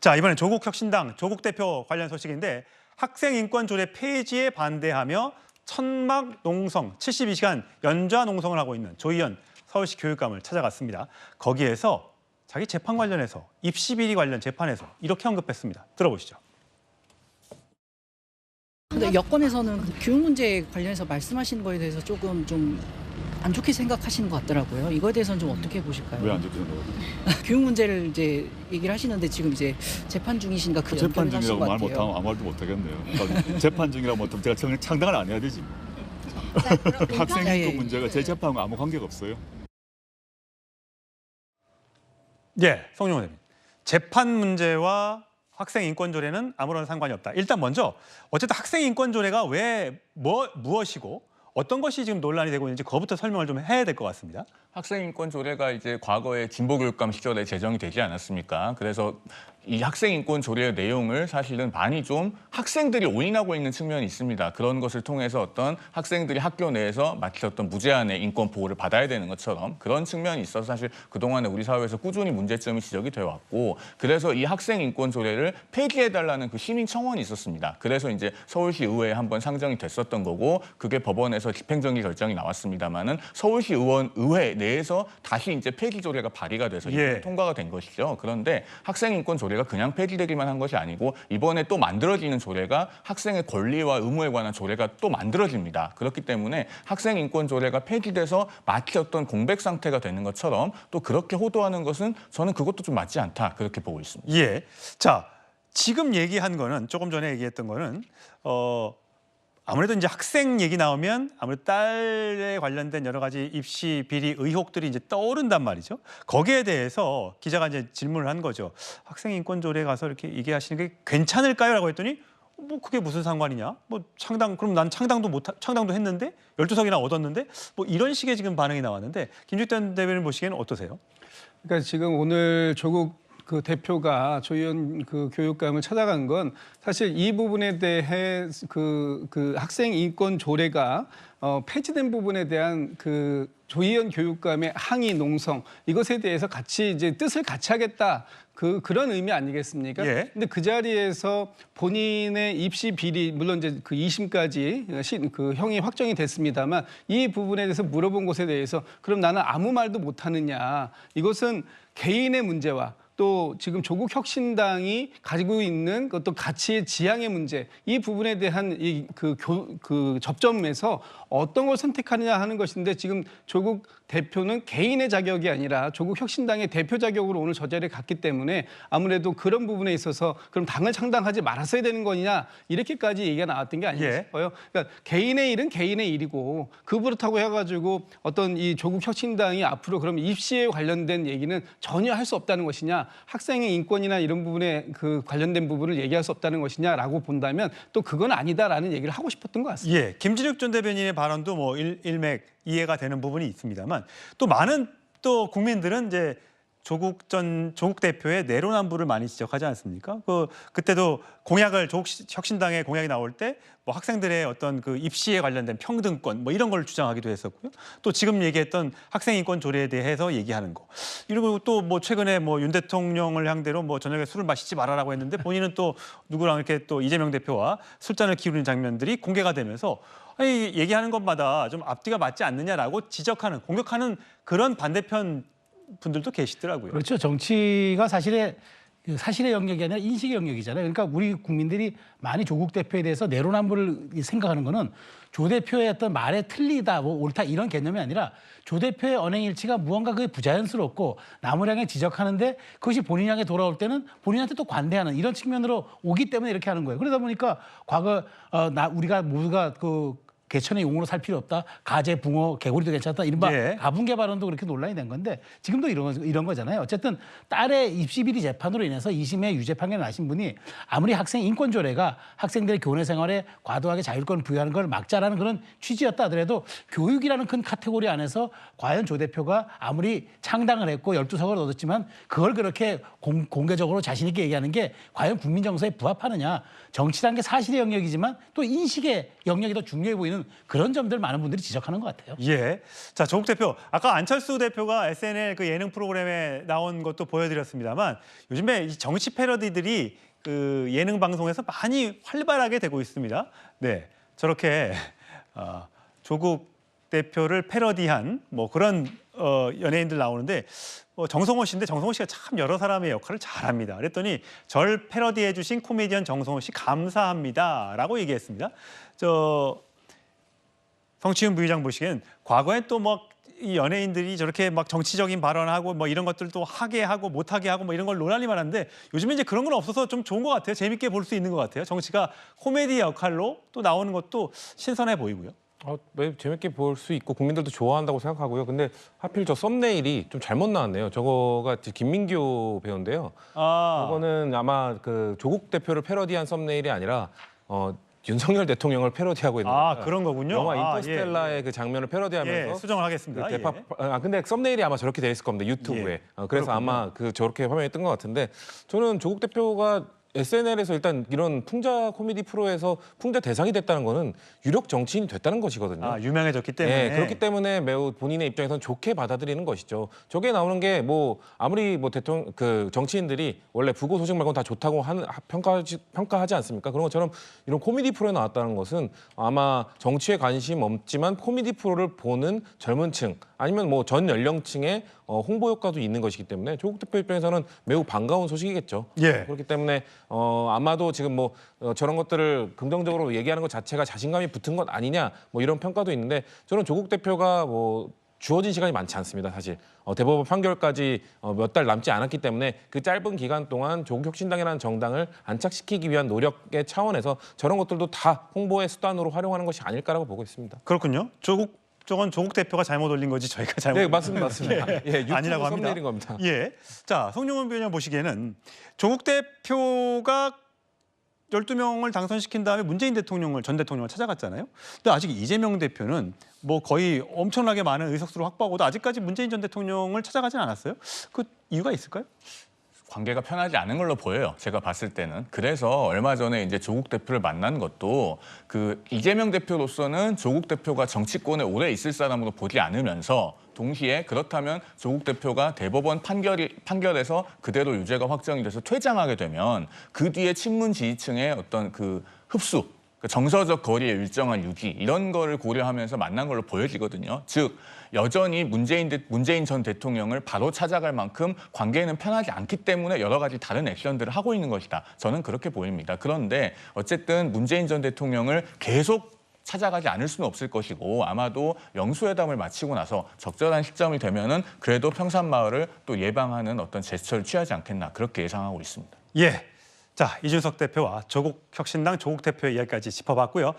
자, 이번엔 조국혁신당 조국 대표 관련 소식인데 학생인권조례 폐지에 반대하며 천막 농성 72시간 연좌 농성을 하고 있는 조희연 서울시 교육감을 찾아갔습니다. 거기에서 자기 재판 관련해서 입시 비리 관련 재판에서 이렇게 언급했습니다. 들어보시죠. 근데 여권에서는 교육 문제 관련해서 말씀하신 거에 대해서 조금 좀 안 좋게 생각하시는 것 같더라고요. 이거에 대해서는 좀 어떻게 보실까요? 왜 안 좋게 생각하세요? 교육 문제를 이제 얘기를 하시는데 지금 이제 재판 중이신가 그 재판 연결을 하신 중이라고 것 말 같아요. 못하면 아무 말도 못하겠네요. 그러니까 재판 중이라고 못하면 제가 창당을 안 해야 되지. 학생 예, 예. 인권 문제가 제 재판과 아무 관계가 없어요. 예, 송영호 대표님. 재판 문제와 학생인권조례는 아무런 상관이 없다. 일단 먼저 어쨌든 학생인권조례가 왜 무엇이고 어떤 것이 지금 논란이 되고 있는지 그거부터 설명을 좀 해야 될 것 같습니다. 학생인권 조례가 이제 과거에 진보교육감 시절에 제정이 되지 않았습니까? 그래서 이 학생인권 조례의 내용을 사실은 많이 좀 학생들이 올인하고 있는 측면이 있습니다. 그런 것을 통해서 어떤 학생들이 학교 내에서 마치 어떤 무제한의 인권 보호를 받아야 되는 것처럼 그런 측면이 있어서 사실 그동안에 우리 사회에서 꾸준히 문제점이 지적이 되어 왔고 그래서 이 학생인권 조례를 폐기해달라는 그 시민 청원이 있었습니다. 그래서 이제 서울시 의회에 한번 상정이 됐었던 거고 그게 법원에서 집행정지 결정이 나왔습니다만은 서울시 의회 내에서 다시 이제 폐기 조례가 발의가 돼서 예. 통과가 된 것이죠. 그런데 학생인권 조례가 그냥 폐기되기만 한 것이 아니고 이번에 또 만들어지는 조례가 학생의 권리와 의무에 관한 조례가 또 만들어집니다. 그렇기 때문에 학생인권 조례가 폐기돼서 마치 어떤 공백 상태가 되는 것처럼 또 그렇게 호도하는 것은 저는 그것도 좀 맞지 않다 그렇게 보고 있습니다. 예. 자, 지금 얘기한 거는 조금 전에 얘기했던 거는 아무래도 이제 학생 얘기 나오면 아무래도 딸에 관련된 여러 가지 입시 비리 의혹들이 이제 떠오른단 말이죠. 거기에 대해서 기자가 이제 질문을 한 거죠. 학생인권조례 가서 이렇게 얘기하시는 게 괜찮을까요?라고 했더니 뭐 그게 무슨 상관이냐? 뭐 그럼 난 창당도 했는데 12석이나 얻었는데 뭐 이런 식의 지금 반응이 나왔는데 김주태 대변인 보시기에는 어떠세요? 그러니까 지금 오늘 조국 그 대표가 조희연 그 교육감을 찾아간 건 사실 이 부분에 대해 그 학생 인권 조례가 폐지된 부분에 대한 그 조희연 교육감의 항의 농성 이것에 대해서 같이 이제 뜻을 같이 하겠다. 그런 의미 아니겠습니까? 예. 근데 그 자리에서 본인의 입시 비리 물론 이제 그 2심까지 그 형이 확정이 됐습니다만 이 부분에 대해서 물어본 것에 대해서 그럼 나는 아무 말도 못 하느냐. 이것은 개인의 문제와 또 지금 조국 혁신당이 가지고 있는 어떤 가치의 지향의 문제 이 부분에 대한 그 접점에서 어떤 걸 선택하느냐 하는 것인데 지금 조국 대표는 개인의 자격이 아니라 조국 혁신당의 대표 자격으로 오늘 저 자리에 갔기 때문에 아무래도 그런 부분에 있어서 그럼 당을 창당하지 말았어야 되는 거냐 이렇게까지 얘기가 나왔던 게 아닌가 싶어요. 그러니까 개인의 일은 개인의 일이고 그렇다고 해가지고 어떤 이 조국 혁신당이 앞으로 그럼 입시에 관련된 얘기는 전혀 할 수 없다는 것이냐 학생의 인권이나 이런 부분에 그 관련된 부분을 얘기할 수 없다는 것이냐라고 본다면 또 그건 아니다라는 얘기를 하고 싶었던 것 같습니다. 예, 김진욱 전 대변인의 발언도 뭐 일맥 이해가 되는 부분이 있습니다만 또 많은 또 국민들은 이제 조국 대표의 내로남불을 많이 지적하지 않습니까? 그때도 조국 혁신당의 공약이 나올 때 뭐 학생들의 어떤 그 입시에 관련된 평등권 뭐 이런 걸 주장하기도 했었고요. 또 지금 얘기했던 학생인권 조례에 대해서 얘기하는 거. 이러고 또 뭐 최근에 뭐 윤 대통령을 향대로 뭐 저녁에 술을 마시지 말아라고 했는데 본인은 또 누구랑 이렇게 또 이재명 대표와 술잔을 기울이는 장면들이 공개가 되면서 아니, 얘기하는 것마다 좀 앞뒤가 맞지 않느냐라고 지적하는 공격하는 그런 반대편 분들도 계시더라고요. 그렇죠. 정치가 사실의 영역이 아니라 인식의 영역이잖아요. 그러니까 우리 국민들이 많이 조국 대표에 대해서 내로남불을 생각하는 거는 조 대표의 어떤 말에 틀리다, 뭐 옳다 이런 개념이 아니라 조 대표의 언행일치가 무언가 그게 부자연스럽고 남을 향해 지적하는데 그것이 본인 향해 돌아올 때는 본인한테 또 관대하는 이런 측면으로 오기 때문에 이렇게 하는 거예요. 그러다 보니까 과거 우리가 모두가 개천의 용으로 살 필요 없다. 가재, 붕어, 개구리도 괜찮다. 이른바 예. 가분개 발언도 그렇게 논란이 된 건데 지금도 이런 거잖아요. 어쨌든 딸의 입시 비리 재판으로 인해서 2심에 유죄 판결을 나신 분이 아무리 학생 인권 조례가 학생들의 교내 생활에 과도하게 자율권을 부여하는 걸 막자라는 그런 취지였다 하더라도 교육이라는 큰 카테고리 안에서 과연 조 대표가 아무리 창당을 했고 12석을 얻었지만 그걸 그렇게 공개적으로 자신 있게 얘기하는 게 과연 국민 정서에 부합하느냐. 정치라는 게 사실의 영역이지만 또 인식의 영역이 더 중요해 보이는 보이는 그런 점들 많은 분들이 지적하는 것 같아요. 예. 자, 조국 대표. 아까 안철수 대표가 SNL 그 예능 프로그램에 나온 것도 보여드렸습니다만 요즘에 이 정치 패러디들이 그 예능 방송에서 많이 활발하게 되고 있습니다. 네. 저렇게 조국 대표를 패러디한 뭐 그런 연예인들 나오는데 정성호 씨인데 정성호 씨가 참 여러 사람의 역할을 잘합니다. 그랬더니 절 패러디해 주신 코미디언 정성호 씨 감사합니다라고 얘기했습니다. 성치훈 부의장 보시기엔 과거엔 또 뭐 이 연예인들이 저렇게 막 정치적인 발언하고 뭐 이런 것들도 하게 하고 못하게 하고 뭐 이런 걸 논란이 많았는데 요즘에 이제 그런 건 없어서 좀 좋은 것 같아요. 재밌게 볼 수 있는 것 같아요. 정치가 코미디 역할로 또 나오는 것도 신선해 보이고요. 매우 재밌게 볼 수 있고 국민들도 좋아한다고 생각하고요. 근데 하필 저 썸네일이 좀 잘못 나왔네요. 저거가 김민교 배우인데요. 저거는 아마 그 조국 대표를 패러디한 썸네일이 아니라 윤석열 대통령을 패러디하고 있는 겁니다. 그런 거군요. 영화 인터스텔라의 그 장면을 패러디하면서 예, 수정을 하겠습니다. 그 근데 썸네일이 아마 저렇게 돼 있을 겁니다. 유튜브에. 예. 그래서 그렇군요. 아마 저렇게 화면이 뜬 것 같은데 저는 조국 대표가 SNL에서 일단 이런 풍자 코미디 프로에서 풍자 대상이 됐다는 거는 유력 정치인이 됐다는 것이거든요. 유명해졌기 때문에. 네, 그렇기 때문에 매우 본인의 입장에서는 좋게 받아들이는 것이죠. 저게 나오는 게 뭐 아무리 뭐 대통령 그 정치인들이 원래 부고 소식 말고는 다 좋다고 평가하지 않습니까? 그런 것처럼 이런 코미디 프로에 나왔다는 것은 아마 정치에 관심 없지만 코미디 프로를 보는 젊은층 아니면 뭐 전 연령층의 홍보 효과도 있는 것이기 때문에 조국 대표 입장에서는 매우 반가운 소식이겠죠. 예. 그렇기 때문에 아마도 지금 뭐 저런 것들을 긍정적으로 얘기하는 것 자체가 자신감이 붙은 것 아니냐 뭐 이런 평가도 있는데 저는 조국 대표가 뭐 주어진 시간이 많지 않습니다. 사실 대법원 판결까지 몇 달 남지 않았기 때문에 그 짧은 기간 동안 조국혁신당이라는 정당을 안착시키기 위한 노력의 차원에서 저런 것들도 다 홍보의 수단으로 활용하는 것이 아닐까라고 보고 있습니다. 그렇군요. 저건 조국 대표가 잘못 올린 거지 저희가 잘못. 네, 맞습니다. 유튜브 아니라고 합니다. 썸네일인 겁니다. 예. 자, 송영원 위원장 보시기에는 조국 대표가 12명을 당선시킨 다음에 문재인 전 대통령을 찾아갔잖아요. 근데 아직 이재명 대표는 뭐 거의 엄청나게 많은 의석수를 확보하고도 아직까지 문재인 전 대통령을 찾아가진 않았어요. 그 이유가 있을까요? 관계가 편하지 않은 걸로 보여요. 제가 봤을 때는. 그래서 얼마 전에 이제 조국 대표를 만난 것도 그 이재명 대표로서는 조국 대표가 정치권에 오래 있을 사람으로 보지 않으면서 동시에 그렇다면 조국 대표가 대법원 판결에서 그대로 유죄가 확정이 돼서 퇴장하게 되면 그 뒤에 친문 지지층의 어떤 그 흡수, 그 정서적 거리의 일정한 유지 이런 거를 고려하면서 만난 걸로 보여지거든요. 즉 여전히 문재인 전 대통령을 바로 찾아갈 만큼 관계는 편하지 않기 때문에 여러 가지 다른 액션들을 하고 있는 것이다. 저는 그렇게 보입니다. 그런데 어쨌든 문재인 전 대통령을 계속 찾아가지 않을 수는 없을 것이고 아마도 영수회담을 마치고 나서 적절한 시점이 되면은 그래도 평산마을을 또 예방하는 어떤 제스처를 취하지 않겠나 그렇게 예상하고 있습니다. 예. 자, 이준석 대표와 조국혁신당 조국 대표의 이야기까지 짚어봤고요.